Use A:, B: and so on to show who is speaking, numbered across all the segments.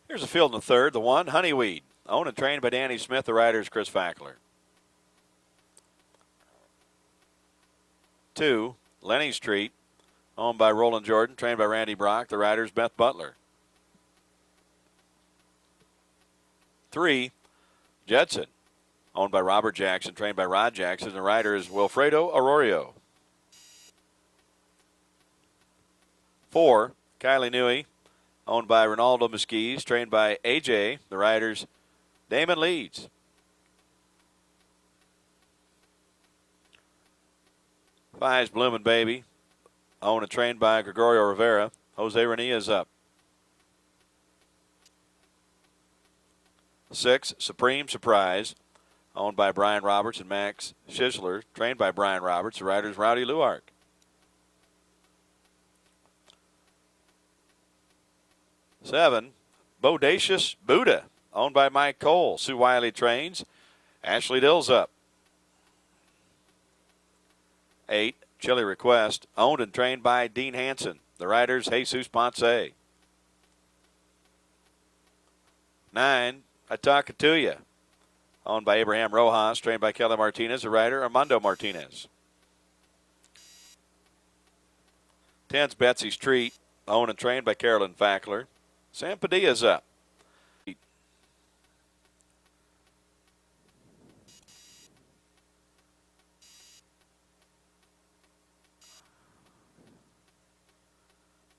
A: Here's a field in the third. The 1, Honeyweed. Owned and trained by Danny Smith. The rider is Chris Fackler. 2, Lenny Street. Owned by Roland Jordan. Trained by Randy Brock. The rider is Beth Butler. 3, Jetson. Owned by Robert Jackson. Trained by Rod Jackson. The rider is Wilfredo Arroyo. 4, Kylie Newey. Owned by Ronaldo Mesquise, trained by AJ. The riders, Damon Leeds. 5's Bloomin' Baby. Owned and trained by Gregorio Rivera. Jose Renilla is up. 6, Supreme Surprise. Owned by Brian Roberts and Max Schisler. Trained by Brian Roberts. The riders, Rowdy Luark. 7, Bodacious Buddha, owned by Mike Cole. Sue Wiley trains. Ashley Dill's up. 8, Chili Request, owned and trained by Dean Hansen. The riders, Jesus Ponce. 9, I Talk to Ya, owned by Abraham Rojas, trained by Kelly Martinez. The rider, Armando Martinez. 10's Betsy's Treat, owned and trained by Carolyn Fackler. Sam Padilla's up.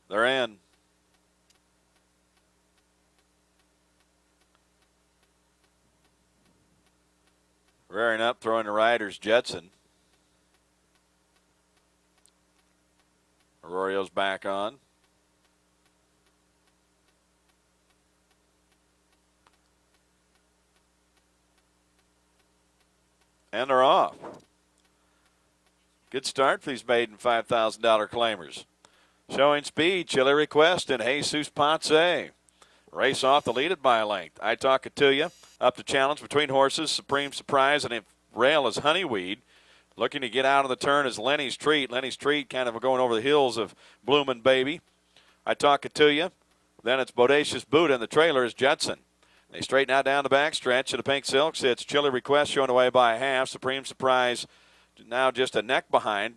A: They're in. Rearing up, throwing the riders, Jetson. Arroyo's back on. And they're off. Good start for these maiden $5,000 claimers. Showing speed, Chili Request and Jesus Ponce. Race off the lead at by a length. I Talk It To Ya. Up to challenge between horses, Supreme Surprise, and rail is Honeyweed. Looking to get out of the turn is Lenny's Treat. Lenny's Treat kind of going over the hills of Bloomin' Baby. I Talk It To Ya. Then it's Bodacious Buddha, and the trailer is Jetson. They straighten out down the back stretch of the Pink Silks. It's Chili Request showing away by a half. Supreme Surprise now just a neck behind.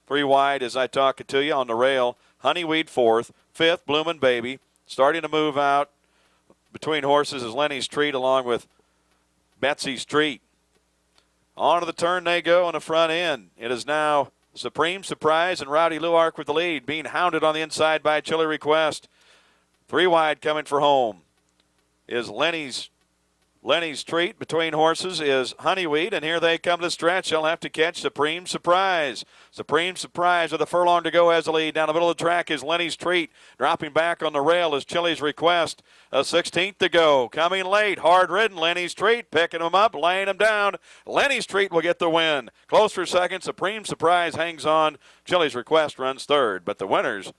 A: 3 wide as I Talk It To Ya on the rail. Honeyweed 4th. 5th, Bloomin' Baby. Starting to move out between horses is Lenny's Treat along with Betsy's Treat. On to the turn they go on the front end. It is now Supreme Surprise and Rowdy Luark with the lead. Being hounded on the inside by Chili Request. 3 wide coming for home is Lenny's Treat. Between horses is Honeyweed, and here they come to the stretch. They'll have to catch Supreme Surprise. Supreme Surprise with a furlong to go has the lead. Down the middle of the track is Lenny's Treat. Dropping back on the rail is Chili's Request. A 16th to go. Coming late, hard-ridden Lenny's Treat. Picking him up, laying him down. Lenny's Treat will get the win. Close for second. Supreme Surprise hangs on. Chili's Request runs third. But the winners,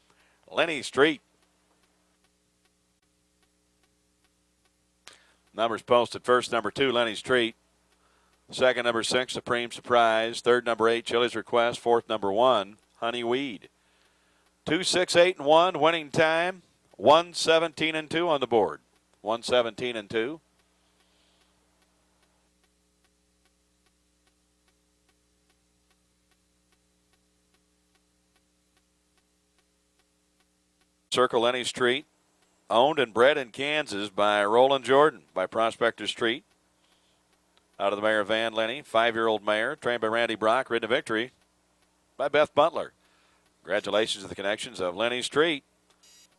A: Lenny's Treat. Numbers posted. First, number 2, Lenny's Treat. Second, number 6, Supreme Surprise. Third, number 8, Chili's Request. Fourth, number 1, Honeyweed. 2, 6, 8, and 1. Winning time, 1:17 and 2 on the board. 1:17 and 2. Circle Lenny's Treat. Owned and bred in Kansas by Roland Jordan, by Prospector Street. Out of the mare Van Lenny, 5-year-old mare, trained by Randy Brock, ridden to victory by Beth Butler. Congratulations to the connections of Lenny's Treat.